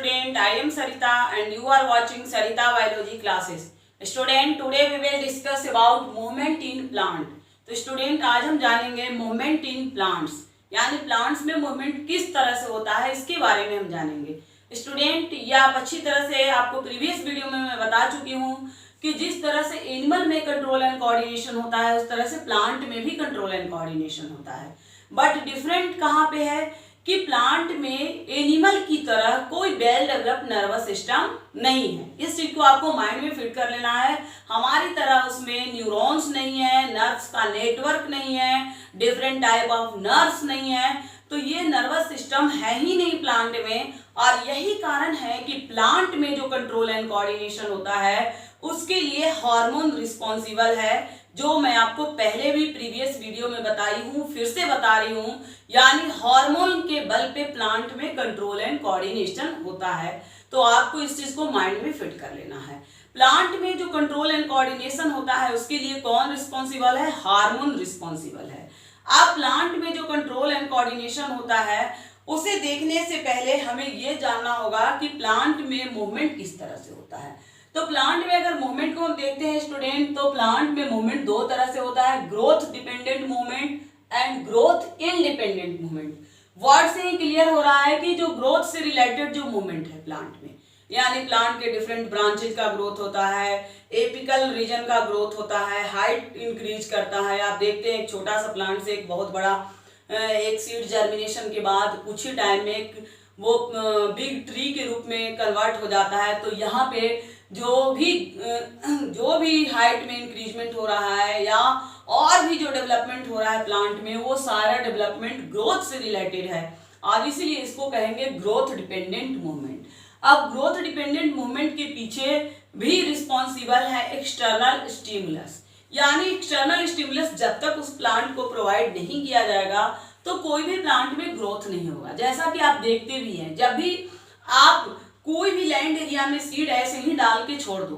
student, I am Sarita and you are watching Sarita Biology classes. Student, today we will discuss about movement in plant. तो student आज हम जानेंगे movement in plants, यानी plants में movement किस तरह से होता है इसके बारे में हम जानेंगे। स्टूडेंट, ये आप अच्छी तरह से आपको प्रीवियस वीडियो में मैं बता चुकी हूँ कि जिस तरह से एनिमल में कंट्रोल एंड कोऑर्डिनेशन होता है उस तरह से प्लांट में भी कंट्रोल एंड कोऑर्डिनेशन होता है। बट डिफरेंट कहाँ पे है कि प्लांट में एनिमल की तरह कोई वेल डेवलप्ड नर्वस सिस्टम नहीं है। इस चीज को आपको माइंड में फिट कर लेना है। हमारी तरह उसमें न्यूरॉन्स नहीं है, नर्व्स का नेटवर्क नहीं है, डिफरेंट टाइप ऑफ नर्व्स नहीं है, तो ये नर्वस सिस्टम है ही नहीं प्लांट में। और यही कारण है कि प्लांट में जो कंट्रोल एंड कोऑर्डिनेशन होता है उसके लिए हार्मोन रिस्पॉन्सिबल है, जो मैं आपको पहले भी प्रीवियस वीडियो में बताई हूँ, फिर से बता रही हूँ। यानी हार्मोन के बल पे प्लांट में कंट्रोल एंड कोऑर्डिनेशन होता है। तो आपको इस चीज को माइंड में फिट कर लेना है। प्लांट में जो कंट्रोल एंड कोऑर्डिनेशन होता है उसके लिए कौन रिस्पॉन्सिबल है? हार्मोन रिस्पॉन्सिबल है। अब प्लांट में जो कंट्रोल एंड कोऑर्डिनेशन होता है उसे देखने से पहले हमें यह जानना होगा कि प्लांट में मूवमेंट किस तरह से होता है। तो प्लांट में अगर मूवमेंट को हम देखते हैं स्टूडेंट, तो प्लांट में मूवमेंट दो तरह से होता है, growth dependent movement and growth independent movement. Word से ही क्लियर हो रहा है कि जो ग्रोथ से रिलेटेड जो मूवमेंट है प्लांट में, यानी प्लांट के डिफरेंट ब्रांचेज का ग्रोथ होता है, एपिकल रीजन का ग्रोथ होता है, हाइट इंक्रीज करता है। आप देखते हैं एक छोटा सा प्लांट से एक बहुत बड़ा एक सीड जर्मिनेशन के बाद कुछ ही टाइम में वो बिग ट्री के रूप में कन्वर्ट हो जाता है। तो यहाँ पे जो भी हाइट में इंक्रीजमेंट हो रहा है या और भी जो डेवलपमेंट हो रहा है प्लांट में, वो सारा डेवलपमेंट ग्रोथ से रिलेटेड है और इसीलिए इसको कहेंगे ग्रोथ डिपेंडेंट मूवमेंट। अब ग्रोथ डिपेंडेंट मूवमेंट के पीछे भी रिस्पॉन्सिबल है एक्सटर्नल स्टिमुलस, यानी एक्सटर्नल स्टिमुलस जब तक उस प्लांट को प्रोवाइड नहीं किया जाएगा तो कोई भी प्लांट में ग्रोथ नहीं होगा। जैसा कि आप देखते भी हैं, जब भी आप कोई भी लैंड एरिया में सीड ऐसे ही डाल के छोड़ दो,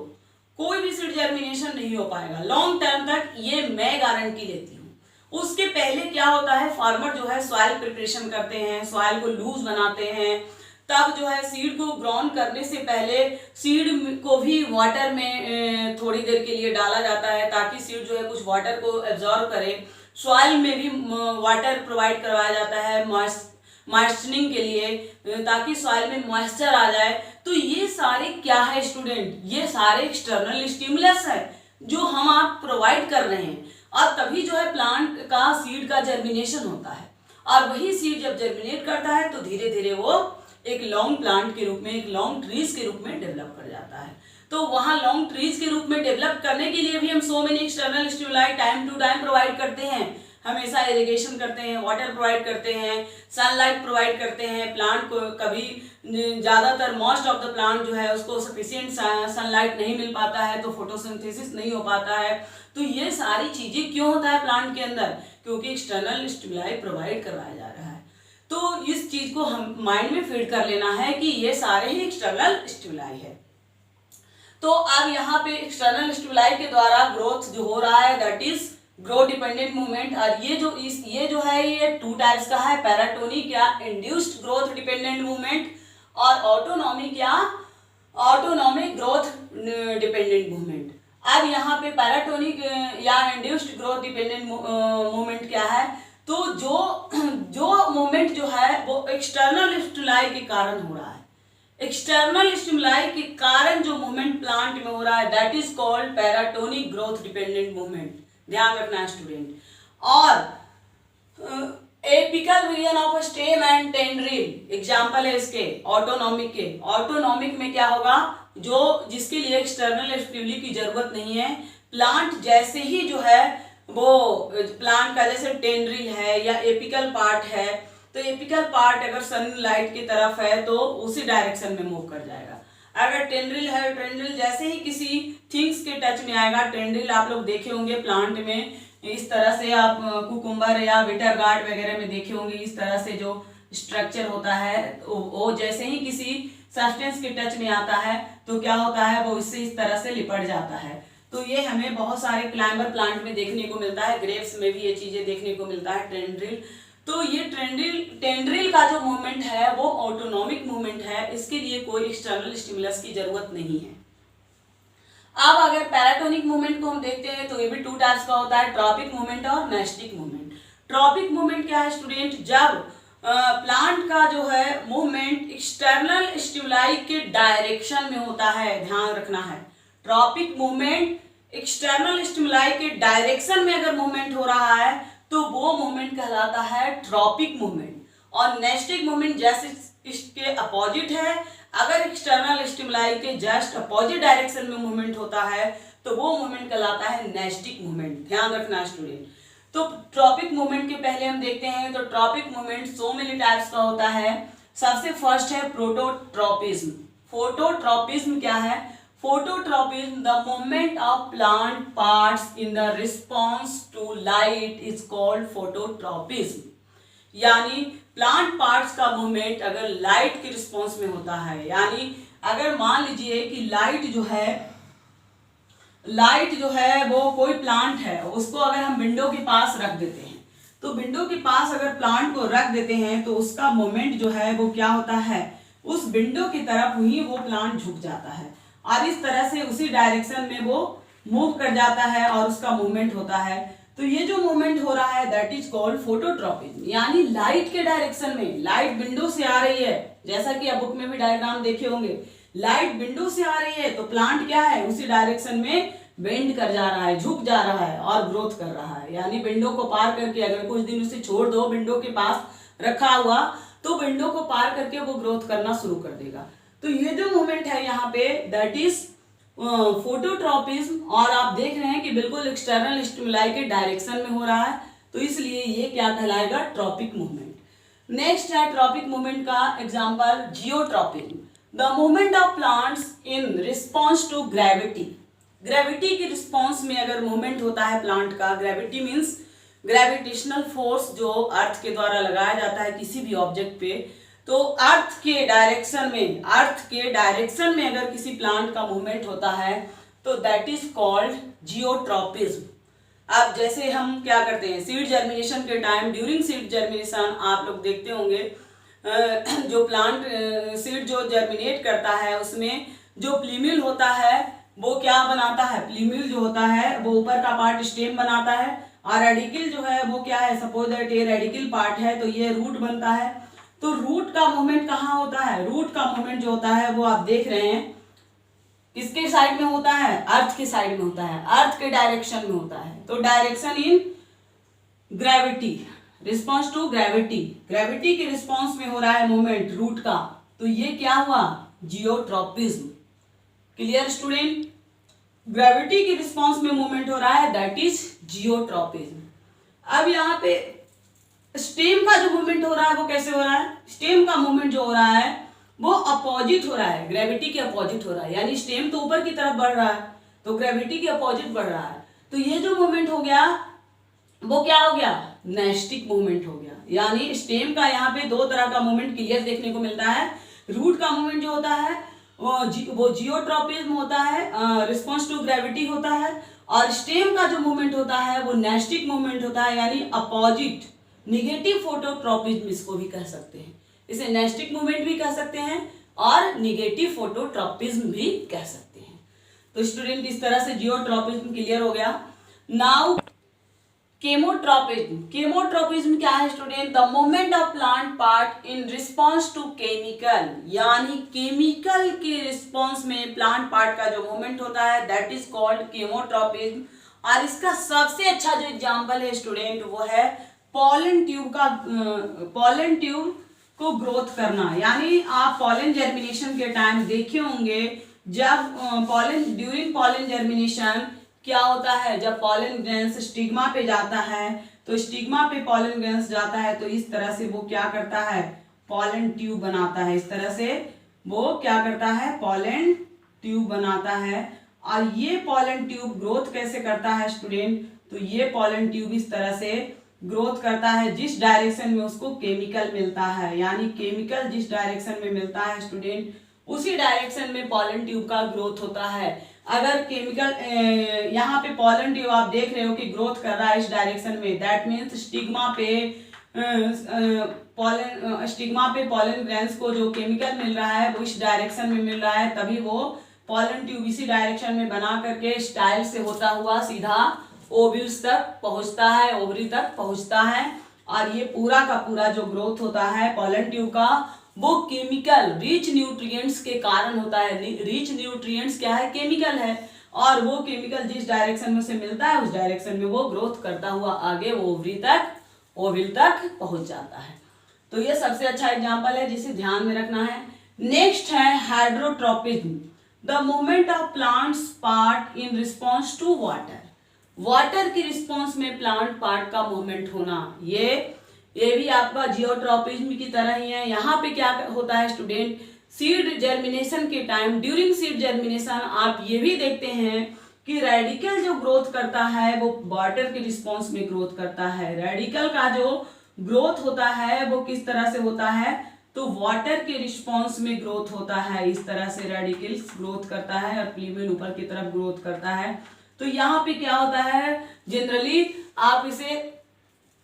कोई भी सीड जर्मिनेशन नहीं हो पाएगा लॉन्ग टर्म तक, ये मैं गारंटी लेती हूँ। उसके पहले क्या होता है, फार्मर जो है सॉइल प्रिपरेशन करते हैं, सॉइल को लूज बनाते हैं, तब जो है सीड को ग्राउंड करने से पहले सीड को भी वाटर में थोड़ी देर के लिए डाला जाता है ताकि सीड जो है कुछ वाटर को एब्जॉर्ब करे। सॉइल में भी वाटर प्रोवाइड करवाया जाता है मॉइस्चरिंग के लिए, ताकि सॉइल में मॉइस्चर आ जाए। तो ये सारे क्या है स्टूडेंट, ये सारे एक्सटर्नल स्टिमुलस है जो हम आप प्रोवाइड कर रहे हैं, और तभी जो है प्लांट का सीड का जर्मिनेशन होता है। और वही सीड जब जर्मिनेट करता है तो धीरे धीरे वो एक लॉन्ग प्लांट के रूप में, एक लॉन्ग ट्रीज के रूप में डेवलप कर जाता है। तो वहां लॉन्ग ट्रीज के रूप में डेवलप करने के लिए भी हम so many external stimuli time to time provide करते हैं। हमेशा इरिगेशन करते हैं, वाटर प्रोवाइड करते हैं, सनलाइट प्रोवाइड करते हैं। प्लांट को कभी ज़्यादातर मोस्ट ऑफ द प्लांट जो है उसको सफिशिएंट सनलाइट नहीं मिल पाता है तो फोटोसिंथेसिस नहीं हो पाता है। तो ये सारी चीज़ें क्यों होता है प्लांट के अंदर? क्योंकि एक्सटर्नल स्टिमुलाई प्रोवाइड करवाया जा रहा है। तो इस चीज़ को हम माइंड में फीड कर लेना है कि ये सारे ही एक्सटर्नल स्टिमुलाई है। तो अब यहाँ पे एक्सटर्नल स्टिमुलाई के द्वारा ग्रोथ जो हो रहा है that is growth dependent movement. और ये जो है ये टू टाइप्स का है, पैराटोनिक या इंड्यूस्ड ग्रोथ डिपेंडेंट मूवमेंट और ऑटोनॉमिक या ऑटोनॉमिक ग्रोथ डिपेंडेंट मूवमेंट। अब यहाँ पे पैराटोनिक या इंड्यूस्ड ग्रोथ डिपेंडेंट मूवमेंट क्या है? तो जो मूवमेंट जो है वो एक्सटर्नल स्टिमुलाई के कारण हो रहा है। एक्सटर्नल स्टिमुलाई के कारण जो मूवमेंट प्लांट में हो रहा है that is called paratonic growth dependent movement. ध्यान रखना स्टूडेंट। और apical region of stem and tendril example है इसके ऑटोनॉमिक के। ऑटोनॉमिक में क्या होगा, जो जिसके लिए एक्सटर्नल स्टिमुली की जरूरत नहीं है, प्लांट जैसे ही जो है वो प्लांट का जैसे टेंड्रिल है या एपिकल पार्ट है, तो एपिकल पार्ट अगर सनलाइट की तरफ है तो उसी डायरेक्शन में मूव कर जाएगा। अगर टेंड्रिल है, टेंड्रिल जैसे ही किसी थिंग्स के टच में आएगा, टेंड्रिल आप लोग देखे होंगे प्लांट में इस तरह से, आप कुकुम्बर या विटर गार्ड वगैरह में देखे होंगे, इस तरह से जो स्ट्रक्चर होता है वो जैसे ही किसी सब्सटेंस के टच में आता है तो क्या होता है, वो इससे इस तरह से लिपट जाता है। तो ये हमें बहुत सारे क्लाइंबर प्लांट में देखने को मिलता है, ग्रेप्स में भी ये चीजें देखने को मिलता है टेंड्रिल। तो ये टेंड्रिल का जो मूवमेंट है वो ऑटोनॉमिक मूवमेंट है, इसके लिए कोई एक्सटर्नल स्टिमुलस की जरूरत नहीं है। अब अगर पैराटोनिक मूवमेंट को हम देखते हैं तो ये भी 2 टाइप्स का होता है, ट्रॉपिक मूवमेंट और नेस्टिक मूवमेंट। ट्रॉपिक मूवमेंट क्या है स्टूडेंट? जब प्लांट का जो है मूवमेंट एक्सटर्नल स्टिमुलाई के डायरेक्शन में होता है, ध्यान रखना है। ट्रॉपिक मूवमेंट एक्सटर्नल स्टिमुलाई के डायरेक्शन में अगर मूवमेंट हो रहा है तो वो मूवमेंट कहलाता है ट्रॉपिक मूवमेंट। और नेस्टिक मूवमेंट जैसे इसके अपोजिट है, अगर एक्सटर्नल स्टिमुलाई के जस्ट अपोजिट डायरेक्शन में मूवमेंट होता है तो वो मूवमेंट कहलाता है नेस्टिक मूवमेंट। ध्यान रखना स्टूडेंट। तो ट्रॉपिक मूवमेंट के पहले हम देखते हैं तो tropic movement so many types का होता है। सबसे फर्स्ट है फोटोट्रॉपिज्म। फोटोट्रॉपिज्म क्या है? Phototropism, the movement of plant parts in the response to light is called phototropism. यानी प्लांट पार्ट्स का मूवमेंट अगर लाइट के रिस्पॉन्स में होता है, यानी अगर मान लीजिए कि लाइट जो है वो कोई प्लांट है, उसको अगर हम विंडो के पास रख देते हैं तो विंडो के पास अगर प्लांट को रख देते हैं तो उसका मूवमेंट जो है वो क्या होता है, उस विंडो की तरफ ही वो प्लांट झुक जाता है और इस तरह से उसी डायरेक्शन में वो मूव कर जाता है और उसका मूवमेंट होता है। तो ये जो मूवमेंट हो रहा है दैट इज कॉल्ड फोटोट्रॉपिज्म। यानी लाइट के डायरेक्शन में, लाइट विंडो से आ रही है, जैसा कि आप बुक में भी डायग्राम देखे होंगे, लाइट विंडो से आ रही है तो प्लांट क्या है, उसी डायरेक्शन में बेंड कर जा रहा है, झुक जा रहा है और ग्रोथ कर रहा है। यानी विंडो को पार करके अगर कुछ दिन उसे छोड़ दो विंडो के पास रखा हुआ तो विंडो को पार करके वो ग्रोथ करना शुरू कर देगा। तो ये जो मूवमेंट है यहाँ पे दैट इज फोटोट्रॉपिज्म। और आप देख रहे हैं कि बिल्कुल एक्सटर्नल स्टिमुलाई के डायरेक्शन में हो रहा है, तो इसलिए ये क्या कहलाएगा, ट्रॉपिक मूवमेंट। नेक्स्ट है ट्रॉपिक मूवमेंट का example geotropism, the movement of plants in response to gravity. Gravity के रिस्पॉन्स में अगर मूवमेंट होता है प्लांट का, ग्रेविटी मीन्स ग्रेविटेशनल फोर्स जो अर्थ के द्वारा लगाया जाता है किसी भी ऑब्जेक्ट पे, तो अर्थ के डायरेक्शन में अगर किसी प्लांट का मूवमेंट होता है तो दैट इज कॉल्ड जियोट्रॉपिज्म। अब जैसे हम क्या करते हैं, सीड जर्मिनेशन के टाइम, ड्यूरिंग सीड जर्मिनेशन आप लोग देखते होंगे जो प्लांट सीड जो जर्मिनेट करता है उसमें जो प्लीम्यूल होता है वो क्या बनाता है, प्लीम्यूल जो होता है वो ऊपर का पार्ट स्टेम बनाता है और रेडिकल जो है वो क्या है, सपोज दैट ये रेडिकल पार्ट है तो ये रूट बनता है। तो रूट का मूवमेंट कहाँ होता है, रूट का मूवमेंट जो होता है वो आप देख रहे हैं किसके साइड में होता है, अर्थ के साइड में होता है, अर्थ के डायरेक्शन में होता है। तो direction in gravity, response to gravity, gravity के रिस्पॉन्स में हो रहा है मूवमेंट रूट का, तो ये क्या हुआ, जियोट्रॉपिज्म। Clear student? ग्रेविटी के रिस्पॉन्स में मूवमेंट हो रहा है दैट इज जियोट्रॉपिज्म। अब यहाँ पे स्टेम का जो मूवमेंट हो रहा है वो कैसे हो रहा है, स्टेम का मूवमेंट जो हो रहा है वो अपोजिट हो रहा है, ग्रेविटी के अपोजिट हो रहा है। यानी स्टेम तो ऊपर की तरफ बढ़ रहा है तो ग्रेविटी के अपोजिट बढ़ रहा है। तो ये जो मूवमेंट हो गया वो क्या हो गया, नेस्टिक मूवमेंट हो गया। यानी स्टेम का यहाँ पे दो तरह का मूवमेंट क्लियर देखने को मिलता है। रूट का मूवमेंट जो होता है वो जियोट्रॉपिज्म होता है, रिस्पॉन्स टू ग्रेविटी होता है, और स्टेम का जो मूवमेंट होता है वो नेस्टिक मूवमेंट होता है, यानी अपोजिट, निगेटिव फोटोट्रॉपिज्म इसको भी कह सकते हैं। इसे नेस्टिक मूवमेंट भी कह सकते हैं और निगेटिव फोटोट्रॉपिज्म भी कह सकते हैं। तो स्टूडेंट इस तरह से जियोट्रॉपिज्म क्लियर हो गया। नाउ केमोट्रॉपिज्म, केमोट्रॉपिज्म क्या है student, the movement of plant part in response to chemical, यानी केमिकल के रिस्पॉन्स में प्लांट पार्ट का जो मूवमेंट होता है दैट इज कॉल्ड केमोट्रॉपिज्म। और इसका सबसे अच्छा जो एग्जांपल है स्टूडेंट वो है पॉलन ट्यूब का, पॉलन ट्यूब को ग्रोथ करना। यानी आप पॉलन जर्मिनेशन के टाइम देखे होंगे जब ड्यूरिंग पॉलन जर्मिनेशन क्या होता है, जब पॉलन ग्रेन्स स्टिग्मा पे जाता है तो स्टिग्मा पे पॉलन ग्रेन्स जाता है तो इस तरह से वो क्या करता है, पॉलन ट्यूब बनाता है। इस तरह से वो क्या करता है, पॉलन ट्यूब बनाता है। और ये पॉलन ट्यूब ग्रोथ कैसे करता है स्टूडेंट, तो ये पॉलन ट्यूब इस तरह से ग्रोथ करता है जिस डायरेक्शन में उसको केमिकल मिलता है। यानी केमिकल जिस डायरेक्शन में मिलता है स्टूडेंट उसी डायरेक्शन में पॉलन ट्यूब का ग्रोथ होता है। अगर केमिकल यहाँ पे पॉलन ट्यूब आप देख रहे हो कि ग्रोथ कर रहा है इस डायरेक्शन में, दैट मीन्स स्टिग्मा पे पॉलन स्टिग्मा पे पॉलन ग्रैंस को जो केमिकल मिल रहा है वो इस डायरेक्शन में मिल रहा है, तभी वो पॉलन ट्यूब इसी डायरेक्शन में बना करके स्टाइल से होता हुआ सीधा ओव्यूल्स तक पहुंचता है, ओवरी तक पहुंचता है। और ये पूरा का पूरा जो ग्रोथ होता है पॉलन ट्यूब का वो केमिकल रिच न्यूट्रिएंट्स के कारण होता है। रिच न्यूट्रिएंट्स क्या है? केमिकल है, और वो केमिकल जिस डायरेक्शन में से मिलता है उस डायरेक्शन में वो ग्रोथ करता हुआ आगे ओवरी तक, ओविल तक पहुंच जाता है। तो ये सबसे अच्छा एग्जांपल है जिसे ध्यान में रखना है। नेक्स्ट है hydrotropism, the movement of plants part in response to water. Water की रिस्पॉन्स में प्लांट पार्ट का मूवमेंट होना, ये भी आपका जियोट्रोपिज्म की तरह ही है। यहाँ पे क्या होता है स्टूडेंट, सीड जर्मिनेशन के टाइम, ड्यूरिंग सीड जर्मिनेशन आप ये भी देखते हैं कि रेडिकल जो ग्रोथ करता है वो वाटर के रिस्पॉन्स में ग्रोथ करता है। रेडिकल का जो ग्रोथ होता है वो किस तरह से होता है, तो वाटर के रिस्पॉन्स में ग्रोथ होता है। इस तरह से रेडिकल ग्रोथ करता है और प्लीमेन ऊपर की तरफ ग्रोथ करता है। तो यहाँ पे क्या होता है, जनरली आप इसे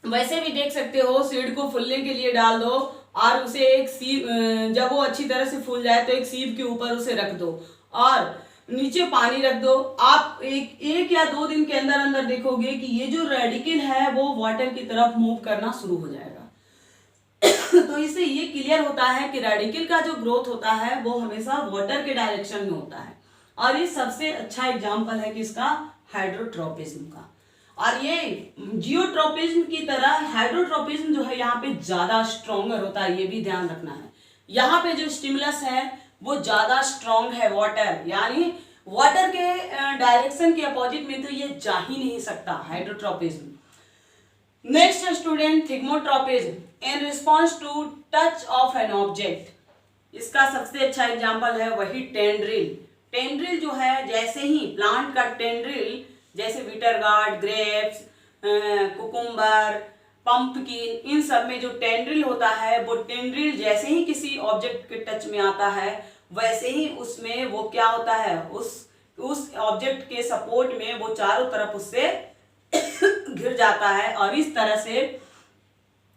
वैसे भी देख सकते हो, सीड को फूलने के लिए डाल दो और उसे एक सीब, जब वो अच्छी तरह से फूल जाए तो एक सीब के ऊपर उसे रख दो और नीचे पानी रख दो। आप एक या 2 दिन के अंदर अंदर देखोगे कि ये जो रेडिकल है वो वाटर की तरफ मूव करना शुरू हो जाएगा। तो इससे ये क्लियर होता है कि रेडिकल का जो ग्रोथ होता है वो हमेशा वाटर के डायरेक्शन में होता है। और ये सबसे अच्छा एग्जाम्पल है किसका, हाइड्रोट्रोपिज्म का। और ये जियोट्रोपिज्म की तरह हाइड्रोट्रोपिज्म जो है यहाँ पे ज्यादा स्ट्रॉन्गर होता है, ये भी ध्यान रखना है। यहाँ पे जो स्टिमुलस है वो ज्यादा स्ट्रॉन्ग है वाटर, यानी वाटर के डायरेक्शन के अपोजिट में तो ये जा ही नहीं सकता hydrotropism. Next student thigmotropism in response to touch of an object. इसका सबसे अच्छा एग्जाम्पल है वही टेंड्रिल। टेंड्रिल जो है, जैसे ही प्लांट का टेंड्रिल, जैसे bitter gourd, grapes, cucumber, pumpkin, इन सब में जो टेंड्रिल होता है वो टेंड्रिल जैसे ही किसी ऑब्जेक्ट के टच में आता है वैसे ही उसमें वो क्या होता है, उस ऑब्जेक्ट के सपोर्ट में वो चारों तरफ उससे घिर जाता है। और इस तरह से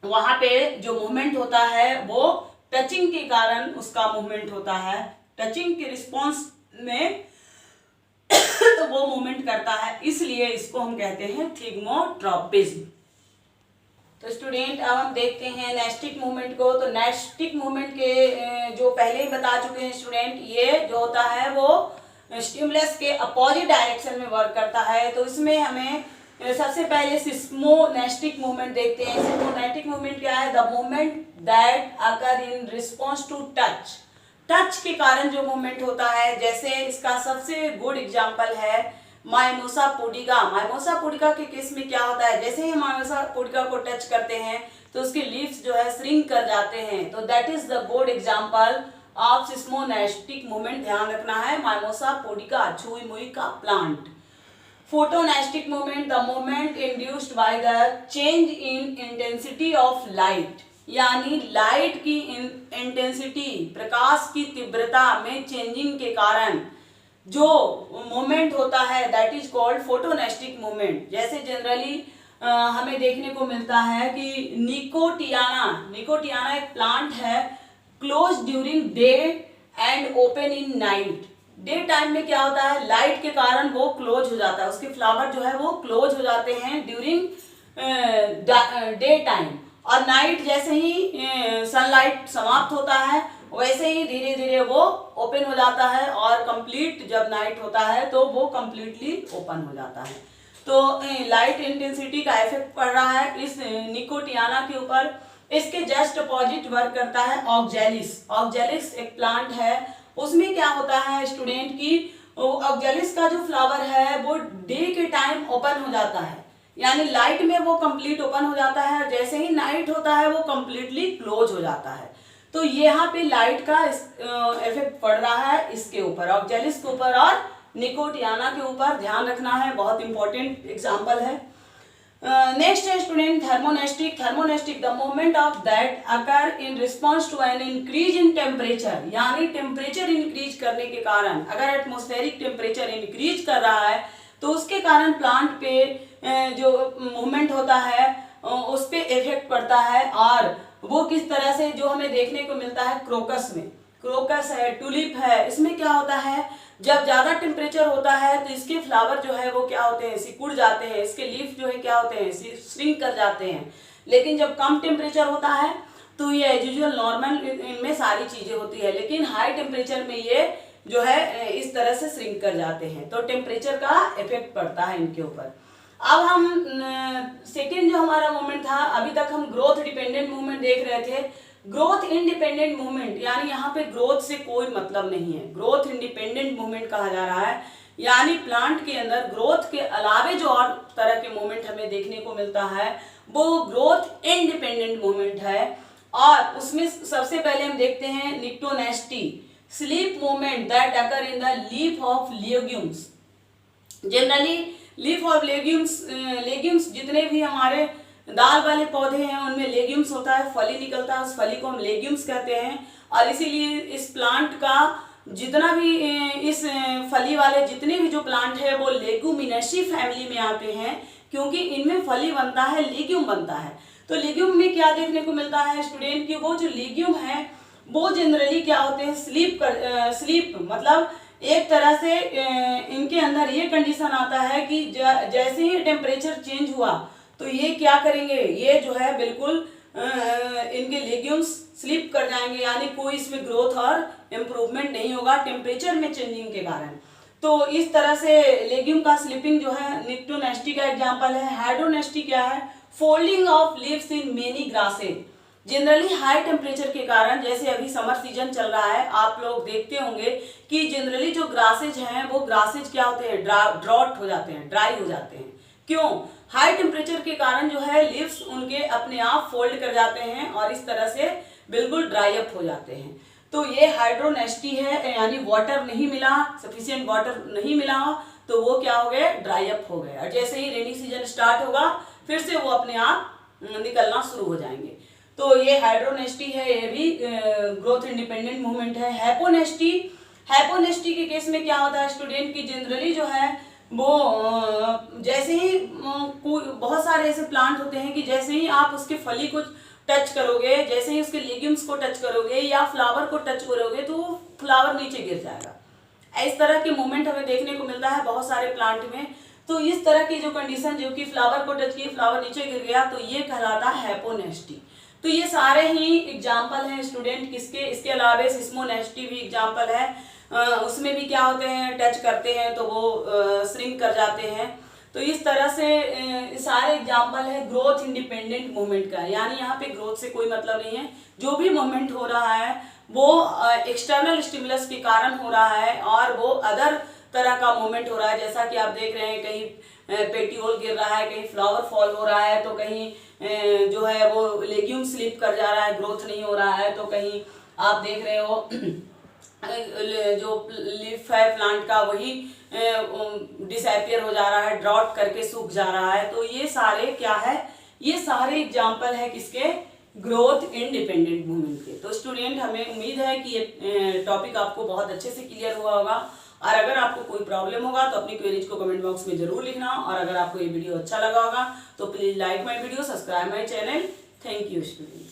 वहां पे जो मूवमेंट होता है वो टचिंग के कारण उसका मूवमेंट होता है। टचिंग के रिस्पॉन्स में तो वो मूवमेंट करता है, इसलिए इसको हम कहते हैं थिग्मोट्रोपिज्म। तो स्टूडेंट अब हम देखते हैं नेस्टिक मूवमेंट को। तो नेस्टिक मूवमेंट के जो पहले ही बता चुके हैं स्टूडेंट, ये जो होता है वो स्टिमुलस के अपोजिट डायरेक्शन में वर्क करता है। तो इसमें हमें सबसे पहले सिस्मोनेस्टिक मूवमेंट देखते हैं। सिस्मोनेस्टिक मूवमेंट क्या है, the movement that occur in response to touch. Touch के कारण जो मूवमेंट होता है, जैसे इसका सबसे गुड एग्जांपल है माइमोसा पुडिका। माइमोसा पुडिका के केस में क्या होता है, जैसे ही माइमोसा पुडिका को टच करते हैं तो उसके लीव्स जो है श्रिंक कर जाते हैं। तो that is the good example of seismonastic movement. ध्यान रखना है, माइमोसा पुडिका, छुई मुई का plant. Photonastic movement, the movement induced by the change in intensity of light, यानी लाइट की इंटेंसिटी, प्रकाश की तीव्रता में चेंजिंग के कारण जो मूवमेंट होता है दैट इज कॉल्ड फोटोनेस्टिक मूवमेंट। जैसे जनरली हमें देखने को मिलता है कि निकोटियाना एक प्लांट है, close during day and open in night. Day time में क्या होता है, लाइट के कारण वो क्लोज हो जाता है, उसके फ्लावर जो है वो क्लोज हो जाते हैं ड्यूरिंग डे टाइम। और नाइट जैसे ही सनलाइट समाप्त होता है वैसे ही धीरे धीरे वो ओपन हो जाता है, और कंप्लीट जब नाइट होता है तो वो कंप्लीटली ओपन हो जाता है। तो लाइट इंटेंसिटी का इफेक्ट पड़ रहा है इस निकोटियाना के ऊपर। इसके जस्ट अपोजिट वर्क करता है ऑक्जेलिस। ऑक्जेलिस एक प्लांट है, उसमें क्या होता है स्टूडेंट की ऑक्जेलिस का जो फ्लावर है वो डे के टाइम ओपन हो जाता है, यानी लाइट में वो कंप्लीट ओपन हो जाता है, और जैसे ही नाइट होता है वो कंप्लीटली क्लोज हो जाता है। तो यहाँ पे लाइट का इफेक्ट पड़ रहा है इसके ऊपर, ऑक्जेलिस के ऊपर और निकोटियाना के ऊपर। ध्यान रखना है, बहुत इंपॉर्टेंट एग्जाम्पल है। नेक्स्ट है student thermonastic. Thermonastic, the movement of that occur in response to an increase in temperature, यानी टेम्परेचर इंक्रीज करने के कारण, अगर एटमॉस्फेरिक टेम्परेचर इंक्रीज कर रहा है तो उसके कारण प्लांट पे जो मूवमेंट होता है उस पर इफेक्ट पड़ता है। और वो किस तरह से जो हमें देखने को मिलता है क्रोकस में, क्रोकस है, टुलिप है, इसमें क्या होता है जब ज़्यादा टेम्परेचर होता है तो इसके फ्लावर जो है वो क्या होते हैं, सिकुड़ जाते हैं, इसके लीफ जो है क्या होते हैं, श्रिंक कर जाते हैं। लेकिन जब कम टेम्परेचर होता है तो ये एज यूजुअल नॉर्मल इनमें सारी चीज़ें होती है, लेकिन हाई टेम्परेचर में ये जो है इस तरह से श्रिंक कर जाते हैं। तो टेम्परेचर का इफेक्ट पड़ता है इनके ऊपर। अब हम सेकेंड जो हमारा मूवमेंट था, अभी तक हम ग्रोथ डिपेंडेंट मूवमेंट देख रहे थे। ग्रोथ इंडिपेंडेंट मूवमेंट यानी यहाँ पे ग्रोथ से कोई मतलब नहीं है, ग्रोथ इंडिपेंडेंट मूवमेंट कहा जा रहा है। यानी प्लांट के अंदर ग्रोथ के अलावे जो और तरह के मूवमेंट हमें देखने को मिलता है वो ग्रोथ इंडिपेंडेंट मूवमेंट है। और उसमें सबसे पहले हम देखते हैं nyctinasty, sleep movement that occur in the leaf of legumes. Generally leaf of legumes जितने भी हमारे दाल वाले पौधे हैं उनमें लेग्यूम्स होता है, फली निकलता है, उस फली को हम लेग्यूम्स कहते हैं। और इसीलिए इस प्लांट का जितना भी इस फली वाले जितने भी जो प्लांट है वो लेग्यूमिनेसी फैमिली में आते हैं, क्योंकि इनमें फली बनता है, लेग्यूम बनता है। तो लेग्यूम में क्या देखने को मिलता है स्टूडेंट की, वो जो लेग्यूम है वो जनरली क्या होते हैं, स्लीप मतलब एक तरह से इनके अंदर ये कंडीशन आता है कि जैसे ही टेम्परेचर चेंज हुआ तो ये क्या करेंगे, ये जो है बिल्कुल इनके लेग्यूम्स स्लिप कर जाएंगे, यानी कोई इसमें ग्रोथ और इम्प्रूवमेंट नहीं होगा टेम्परेचर में चेंजिंग के कारण। तो इस तरह से लेग्यूम का स्लिपिंग जो है निक्टोनेस्टी का एग्जांपल है। हाइड्रोनेस्टी क्या है, folding of leaves in many grasses. Generally high temperature के कारण, जैसे अभी समर सीजन चल रहा है, आप लोग देखते होंगे कि जनरली जो ग्रासेज हैं वो ग्रासेज क्या होते हैं, ड्रॉट हो जाते हैं, ड्राई हो जाते हैं। क्यों, हाई टेम्परेचर के कारण जो है लीव्स उनके अपने आप फोल्ड कर जाते हैं और इस तरह से बिल्कुल ड्राई अप हो जाते हैं। तो ये हाइड्रोनेस्टी है, यानी वाटर नहीं मिला, सफिशिएंट वाटर नहीं मिला तो वो क्या हो गए, ड्राई अप हो गए। और जैसे ही रेनी सीजन स्टार्ट होगा फिर से वो अपने आप निकलना शुरू हो जाएंगे। तो ये हाइड्रोनेस्टी है, ये भी ग्रोथ इंडिपेंडेंट मूवमेंट है। हैपोनेस्टी के केस में क्या होता है स्टूडेंट की, जनरली जो है वो जैसे ही बहुत सारे ऐसे प्लांट होते हैं कि जैसे ही आप उसके फली को टच करोगे, जैसे ही उसके लेग्यूम्स को टच करोगे या फ्लावर को टच करोगे तो वो फ्लावर नीचे गिर जाएगा। इस तरह के मूवमेंट हमें देखने को मिलता है बहुत सारे प्लांट में। तो इस तरह की जो कंडीशन, जो कि फ्लावर को टच किए फ्लावर नीचे गिर गया, तो ये कहलाता है हैपोनेस्टी। तो ये सारे ही एग्जाम्पल हैं स्टूडेंट किसके, इसके अलावा सिस्मोनेस्टी भी एग्जाम्पल है। उसमें भी क्या होते हैं, टच करते हैं तो वो श्रिंक कर जाते हैं। तो इस तरह से सारे एग्जाम्पल है ग्रोथ इंडिपेंडेंट मूवमेंट का, यानी यहाँ पे ग्रोथ से कोई मतलब नहीं है। जो भी मूवमेंट हो रहा है वो एक्सटर्नल स्टिमुलस के कारण हो रहा है और वो अदर तरह का मूवमेंट हो रहा है। जैसा कि आप देख रहे हैं कहीं पेटियोल गिर रहा है, कहीं फ्लावर फॉल हो रहा है, तो कहीं जो है वो लेग्यूम स्लिप कर जा रहा है, ग्रोथ नहीं हो रहा है, तो कहीं आप देख रहे हो जो लीफ है प्लांट का वही डिसअपियर हो जा रहा है, ड्रॉट करके सूख जा रहा है। तो ये सारे क्या है, ये सारे एग्जाम्पल है किसके, ग्रोथ इंडिपेंडेंट मूवमेंट के। तो स्टूडेंट हमें उम्मीद है कि ये टॉपिक आपको बहुत अच्छे से क्लियर हुआ होगा। और अगर आपको कोई प्रॉब्लम होगा तो अपनी क्वेरीज को कमेंट बॉक्स में जरूर लिखना। और अगर आपको ये वीडियो अच्छा लगा होगा तो please like my video, subscribe my channel. Thank you student.